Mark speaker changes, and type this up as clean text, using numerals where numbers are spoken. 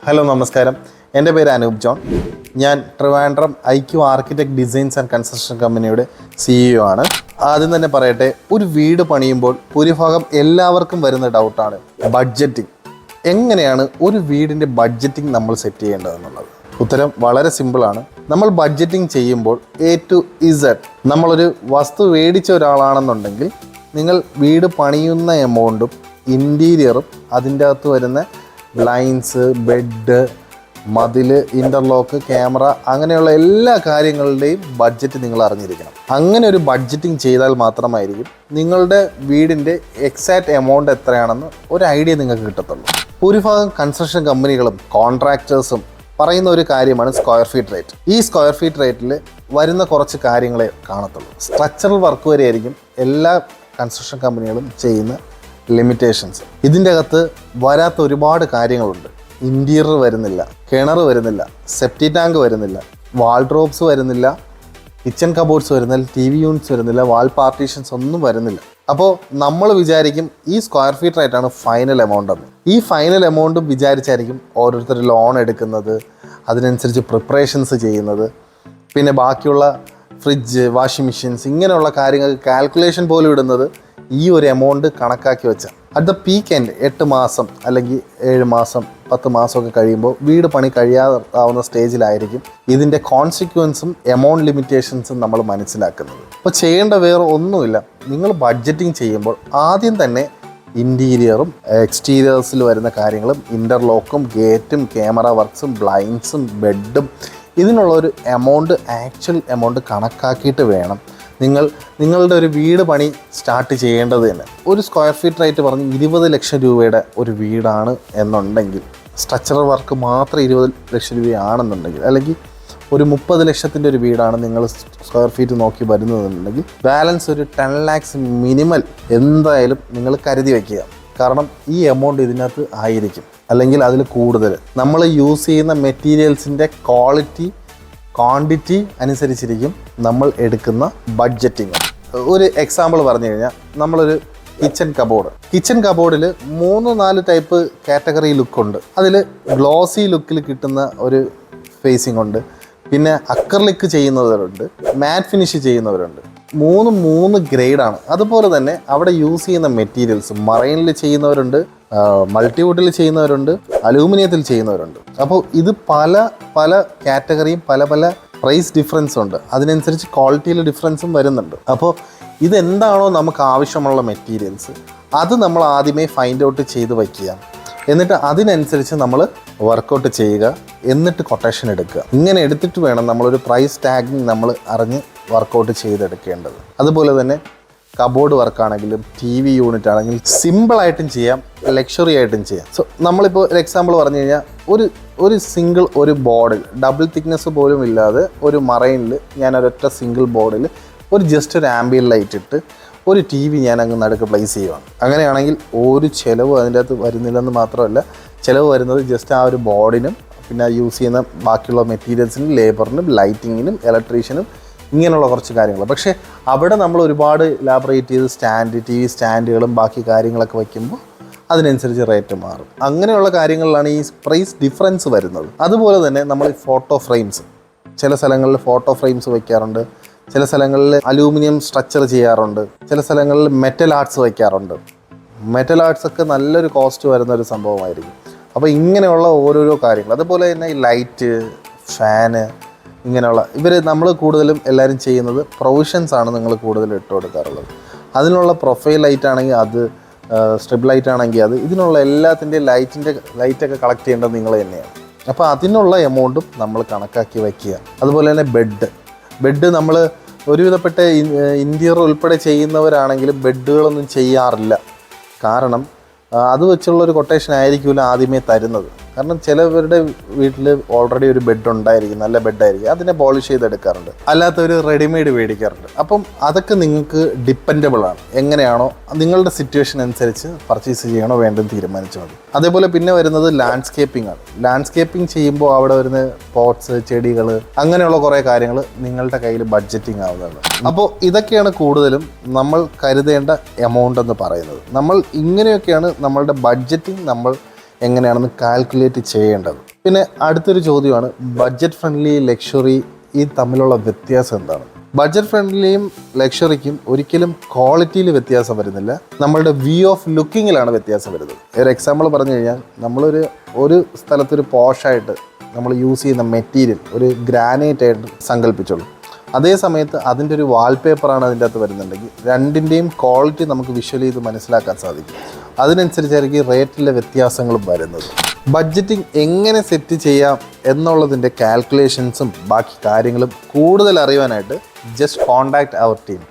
Speaker 1: Hello നമസ്കാരം, എൻ്റെ പേര് അനൂപ് ജോൺ. ഞാൻ Trivandrum IQ architect designs and construction കമ്പനിയുടെ CEO ആണ്. ആദ്യം തന്നെ പറയട്ടെ, ഒരു വീട് പണിയുമ്പോൾ ഭൂരിഭാഗം എല്ലാവർക്കും വരുന്ന ഡൗട്ടാണ് ബഡ്ജറ്റിംഗ്. എങ്ങനെയാണ് ഒരു വീടിൻ്റെ ബഡ്ജറ്റിംഗ് നമ്മൾ സെറ്റ് ചെയ്യേണ്ടതെന്നുള്ളത്. ഉത്തരം വളരെ സിമ്പിളാണ്. നമ്മൾ ബഡ്ജറ്റിംഗ് ചെയ്യുമ്പോൾ A to Z, നമ്മളൊരു വസ്തു മേടിച്ച ഒരാളാണെന്നുണ്ടെങ്കിൽ നിങ്ങൾ വീട് പണിയുന്ന എമൗണ്ടും ഇൻറ്റീരിയറും അതിൻ്റെ അകത്ത് വരുന്ന ബ്ലൈൻഡ്സ്, ബെഡ്, മതിൽ, ഇൻ്റർലോക്ക്, ക്യാമറ, അങ്ങനെയുള്ള എല്ലാ കാര്യങ്ങളുടെയും ബഡ്ജറ്റ് നിങ്ങൾ അറിഞ്ഞിരിക്കണം. അങ്ങനെ ഒരു ബഡ്ജറ്റിംഗ് ചെയ്താൽ മാത്രമായിരിക്കും നിങ്ങളുടെ വീടിൻ്റെ എക്സാക്റ്റ് എമൗണ്ട് എത്രയാണെന്ന് ഒരു ഐഡിയ നിങ്ങൾക്ക് കിട്ടത്തുള്ളൂ. ഭൂരിഭാഗം കൺസ്ട്രക്ഷൻ കമ്പനികളും കോൺട്രാക്ടേഴ്സും പറയുന്ന ഒരു കാര്യമാണ് സ്ക്വയർ ഫീറ്റ് റേറ്റ്. ഈ സ്ക്വയർ ഫീറ്റ് റേറ്റിൽ വരുന്ന കുറച്ച് കാര്യങ്ങളെ കാണത്തുള്ളൂ. സ്ട്രക്ചറൽ വർക്ക് വരെയായിരിക്കും എല്ലാ കൺസ്ട്രക്ഷൻ കമ്പനികളും ചെയ്യുന്ന ലിമിറ്റേഷൻസ്. ഇതിൻ്റെ അകത്ത് വരാത്ത ഒരുപാട് കാര്യങ്ങളുണ്ട്. ഇൻറ്റീരിയർ വരുന്നില്ല, കിണർ വരുന്നില്ല, സെപ്റ്റി ടാങ്ക് വരുന്നില്ല, വാൾഡ്രോബ്സ് വരുന്നില്ല, കിച്ചൺ കബോർഡ്സ് വരുന്നില്ല, TV യൂണിറ്റ്സ് വരുന്നില്ല, വാൾ പാർട്ടീഷൻസ് ഒന്നും വരുന്നില്ല. അപ്പോൾ നമ്മൾ വിചാരിക്കും ഈ സ്ക്വയർ ഫീറ്റ് റേറ്റാണ് ഫൈനൽ എമൗണ്ട് എന്ന്. ഈ ഫൈനൽ എമൗണ്ടും വിചാരിച്ചായിരിക്കും ഓരോരുത്തർ ലോൺ എടുക്കുന്നത്, അതിനനുസരിച്ച് പ്രിപ്പറേഷൻസ് ചെയ്യുന്നത്, പിന്നെ ബാക്കിയുള്ള ഫ്രിഡ്ജ്, വാഷിംഗ് മെഷീൻസ്, ഇങ്ങനെയുള്ള കാര്യങ്ങൾക്ക് കാൽക്കുലേഷൻ പോലും ഇടുന്നത് ഈ ഒരു എമൗണ്ട് കണക്കാക്കി വെച്ചാൽ. അറ്റ് ദ പീക്ക് എൻഡ് 8 മാസം അല്ലെങ്കിൽ 7 മാസം 10 മാസമൊക്കെ കഴിയുമ്പോൾ വീട് പണി കഴിയാതാവുന്ന സ്റ്റേജിലായിരിക്കും ഇതിൻ്റെ കോൺസിക്വൻസും എമൗണ്ട് ലിമിറ്റേഷൻസും നമ്മൾ മനസ്സിലാക്കുന്നത്. അപ്പോൾ ചെയ്യേണ്ട വേറെ ഒന്നുമില്ല. നിങ്ങൾ ബഡ്ജറ്റിംഗ് ചെയ്യുമ്പോൾ ആദ്യം തന്നെ ഇൻറ്റീരിയറും എക്സ്റ്റീരിയേഴ്സിൽ വരുന്ന കാര്യങ്ങളും, ഇൻ്റർലോക്കും, ഗേറ്റും, ക്യാമറ വർക്ക്സും, ബ്ലൈൻഡ്സും, ബെഡും, ഇതിനുള്ളൊരു എമൗണ്ട്, ആക്ച്വൽ എമൗണ്ട് കണക്കാക്കിയിട്ട് വേണം നിങ്ങളുടെ ഒരു വീട് പണി സ്റ്റാർട്ട് ചെയ്യേണ്ടത് തന്നെ. ഒരു സ്ക്വയർ ഫീറ്റ് റേറ്റ് പറഞ്ഞ് 20 ലക്ഷം രൂപയുടെ ഒരു വീടാണ് എന്നുണ്ടെങ്കിൽ, സ്ട്രക്ചറൽ വർക്ക് മാത്രം 20 ലക്ഷം രൂപയാണെന്നുണ്ടെങ്കിൽ, അല്ലെങ്കിൽ ഒരു 30 ലക്ഷത്തിൻ്റെ ഒരു വീടാണ് നിങ്ങൾ സ്ക്വയർ ഫീറ്റ് നോക്കി വരുന്നതെന്നുണ്ടെങ്കിൽ, ബാലൻസ് ഒരു 10 lakhs മിനിമൽ എന്തായാലും നിങ്ങൾ കരുതി വയ്ക്കുക. കാരണം ഈ എമൗണ്ട് ഇതിനകത്ത് ആയിരിക്കും, അല്ലെങ്കിൽ അതിൽ കൂടുതൽ. നമ്മൾ യൂസ് ചെയ്യുന്ന മെറ്റീരിയൽസിൻ്റെ ക്വാണ്ടിറ്റി അനുസരിച്ചിരിക്കും നമ്മൾ എടുക്കുന്ന ബഡ്ജറ്റിങ്. ഒരു എക്സാമ്പിൾ പറഞ്ഞു കഴിഞ്ഞാൽ, നമ്മളൊരു കിച്ചൺ കബോർഡിൽ 3-4 ടൈപ്പ് കാറ്റഗറി ലുക്കുണ്ട്. അതിൽ ഗ്ലോസി ലുക്കിൽ കിട്ടുന്ന ഒരു ഫേസിംഗ് ഉണ്ട്, പിന്നെ അക്രലിക് ചെയ്യുന്നവരുണ്ട്, മാറ്റ് ഫിനിഷ് ചെയ്യുന്നവരുണ്ട്. 3 ഗ്രേഡാണ്. അതുപോലെ തന്നെ അവിടെ യൂസ് ചെയ്യുന്ന മെറ്റീരിയൽസ് മറൈനിൽ ചെയ്യുന്നവരുണ്ട്, മൾട്ടിവുഡിൽ ചെയ്യുന്നവരുണ്ട്, അലൂമിനിയത്തിൽ ചെയ്യുന്നവരുണ്ട്. അപ്പോൾ ഇത് പല കാറ്റഗറിയും പല പ്രൈസ് ഡിഫറൻസും ഉണ്ട്. അതിനനുസരിച്ച് ക്വാളിറ്റിയിൽ ഡിഫറൻസും വരുന്നുണ്ട്. അപ്പോൾ ഇതെന്താണോ നമുക്ക് ആവശ്യമുള്ള മെറ്റീരിയൽസ്, അത് നമ്മൾ ആദ്യമേ ഫൈൻഡ് ഔട്ട് ചെയ്ത് വയ്ക്കുക. എന്നിട്ട് അതിനനുസരിച്ച് നമ്മൾ വർക്കൗട്ട് ചെയ്യുക, എന്നിട്ട് കൊട്ടേഷൻ എടുക്കുക. ഇങ്ങനെ എടുത്തിട്ട് വേണം നമ്മളൊരു പ്രൈസ് ടാഗിങ് നമ്മൾ അറിഞ്ഞ് വർക്കൗട്ട് ചെയ്തെടുക്കേണ്ടത്. അതുപോലെ തന്നെ കബോർഡ് വർക്കാണെങ്കിലും TV യൂണിറ്റ് ആണെങ്കിലും സിമ്പിളായിട്ടും ചെയ്യാം, ലക്ഷറി ആയിട്ടും ചെയ്യാം. സോ നമ്മളിപ്പോൾ ഒരു എക്സാമ്പിൾ പറഞ്ഞു കഴിഞ്ഞാൽ, ഒരു സിംഗിൾ ഒരു ബോർഡിൽ ഡബിൾ തിക്നെസ് പോലും ഇല്ലാതെ ഒരു മറൈനിൽ ഞാൻ ഒരൊറ്റ സിംഗിൾ ബോർഡിൽ ജസ്റ്റ് ഒരു ആംബിയൻ ലൈറ്റ് ഇട്ട് ഒരു TV ഞാൻ അങ്ങ് നടുക്ക് പ്ലേസ് ചെയ്യുവാണ്. അങ്ങനെയാണെങ്കിൽ ഒരു ചിലവ് അതിൻ്റെ അകത്ത് വരുന്നില്ലെന്ന് മാത്രമല്ല, ചിലവ് വരുന്നത് ജസ്റ്റ് ആ ഒരു ബോർഡിനും പിന്നെ യൂസ് ചെയ്യുന്ന ബാക്കിയുള്ള മെറ്റീരിയൽസിനും, ലേബറിനും, ലൈറ്റിങ്ങിനും, ഇലക്ട്രീഷ്യനും, ഇങ്ങനെയുള്ള കുറച്ച് കാര്യങ്ങൾ. പക്ഷേ അവിടെ നമ്മൾ ഒരുപാട് ഇലാബറേറ്റ് ചെയ്ത് TV സ്റ്റാൻഡുകളും ബാക്കി കാര്യങ്ങളൊക്കെ വയ്ക്കുമ്പോൾ അതിനനുസരിച്ച് റേറ്റ് മാറും. അങ്ങനെയുള്ള കാര്യങ്ങളിലാണ് ഈ പ്രൈസ് ഡിഫറൻസ് വരുന്നത്. അതുപോലെ തന്നെ നമ്മൾ ഫോട്ടോ ഫ്രെയിംസ്, ചില സ്ഥലങ്ങളിൽ ഫോട്ടോ ഫ്രെയിംസ് വയ്ക്കാറുണ്ട്, ചില സ്ഥലങ്ങളിൽ അലൂമിനിയം സ്ട്രക്ചർ ചെയ്യാറുണ്ട്, ചില സ്ഥലങ്ങളിൽ മെറ്റൽ ആർട്സ് വയ്ക്കാറുണ്ട്. മെറ്റൽ ആർട്സ് ഒക്കെ നല്ലൊരു കോസ്റ്റ് വരുന്ന ഒരു സംഭവമായിരിക്കും. അപ്പോൾ ഇങ്ങനെയുള്ള ഓരോരോ കാര്യങ്ങൾ, അതുപോലെ തന്നെ ഈ ലൈറ്റ്, ഫാന്, ഇങ്ങനെയുള്ള നമ്മൾ കൂടുതലും എല്ലാവരും ചെയ്യുന്നത് പ്രൊവിഷൻസ് ആണ് നിങ്ങൾ കൂടുതലും ഇട്ട് കൊടുക്കാറുള്ളത്. അതിനുള്ള പ്രൊഫൈൽ ലൈറ്റ് ആണെങ്കിൽ അത്, സ്ട്രിപ്പ് ലൈറ്റ് ആണെങ്കിൽ അത്, ഇതിനുള്ള എല്ലാത്തിൻ്റെയും ലൈറ്റൊക്കെ കളക്ട് ചെയ്യേണ്ടത് നിങ്ങൾ തന്നെയാണ്. അപ്പോൾ അതിനുള്ള എമൗണ്ടും നമ്മൾ കണക്കാക്കി വയ്ക്കുക. അതുപോലെ തന്നെ ബെഡ് നമ്മൾ ഒരുവിധപ്പെട്ട ഇൻറ്റീരിയർ ഉൾപ്പെടെ ചെയ്യുന്നവരാണെങ്കിലും ബെഡുകളൊന്നും ചെയ്യാറില്ല. കാരണം അത് വെച്ചുള്ളൊരു കൊട്ടേഷൻ ആയിരിക്കില്ല ആദ്യമേ തരുന്നത്. കാരണം ചിലവരുടെ വീട്ടിൽ ഓൾറെഡി ഒരു ബെഡ് ഉണ്ടായിരിക്കും, നല്ല ബെഡായിരിക്കും, അതിനെ പോളിഷ് ചെയ്തെടുക്കാറുണ്ട്, അല്ലാത്തൊരു റെഡിമെയ്ഡ് മേടിക്കാറുണ്ട്. അപ്പം അതൊക്കെ നിങ്ങൾക്ക് ഡിപ്പെൻഡബിൾ ആണ്. എങ്ങനെയാണോ നിങ്ങളുടെ സിറ്റുവേഷൻ അനുസരിച്ച് പർച്ചേസ് ചെയ്യണോ വേണ്ടെന്ന് തീരുമാനിച്ചാൽ മതി. അതേപോലെ പിന്നെ വരുന്നത് ലാൻഡ്സ്കേപ്പിംഗ് ആണ്. ലാൻഡ്സ്കേപ്പിംഗ് ചെയ്യുമ്പോൾ അവിടെ വരുന്ന പോട്ട്സ്, ചെടികൾ, അങ്ങനെയുള്ള കുറേ കാര്യങ്ങൾ നിങ്ങളുടെ കയ്യിൽ ബഡ്ജറ്റിംഗ് ആവുന്നതാണ്. അപ്പോൾ ഇതൊക്കെയാണ് കൂടുതലും നമ്മൾ കരുതേണ്ട എമൗണ്ട് എന്ന് പറയുന്നത്. നമ്മൾ ഇങ്ങനെയൊക്കെയാണ് നമ്മളുടെ ബഡ്ജറ്റിംഗ് നമ്മൾ എങ്ങനെയാണെന്ന് കാൽക്കുലേറ്റ് ചെയ്യേണ്ടത്. പിന്നെ അടുത്തൊരു ചോദ്യമാണ് ബഡ്ജറ്റ് ഫ്രണ്ട്ലി ലക്ഷറി ഈ തമ്മിലുള്ള വ്യത്യാസം എന്താണ്? ബഡ്ജറ്റ് ഫ്രണ്ട്ലിയും ലക്ഷറിക്കും ഒരിക്കലും ക്വാളിറ്റിയിൽ വ്യത്യാസം വരുന്നില്ല, നമ്മളുടെ വ്യൂ ഓഫ് ലുക്കിങ്ങിലാണ് വ്യത്യാസം വരുന്നത്. ഒരു എക്സാമ്പിൾ പറഞ്ഞു കഴിഞ്ഞാൽ ഒരു സ്ഥലത്തൊരു പോഷായിട്ട് നമ്മൾ യൂസ് ചെയ്യുന്ന മെറ്റീരിയൽ ഒരു ഗ്രാനൈറ്റ് ആയിട്ട് സങ്കല്പിച്ചോളൂ. അതേ സമയത്ത് അതിൻ്റെ ഒരു വാൾപേപ്പറാണ് അതിൻ്റെ അകത്ത് വരുന്നുണ്ടെങ്കിൽ രണ്ടിൻ്റെയും ക്വാളിറ്റി നമുക്ക് വിഷ്വൽ ചെയ്ത് മനസ്സിലാക്കാൻ സാധിക്കും. അതിനനുസരിച്ചായിരിക്കും റേറ്റിലെ വ്യത്യാസങ്ങളും വരുന്നത്. ബഡ്ജറ്റിംഗ് എങ്ങനെ സെറ്റ് ചെയ്യാം എന്നുള്ളതിൻ്റെ കാൽക്കുലേഷൻസും ബാക്കി കാര്യങ്ങളും കൂടുതൽ അറിയാനായിട്ട് ജസ്റ്റ് കോൺടാക്ട് അവർ ടീം.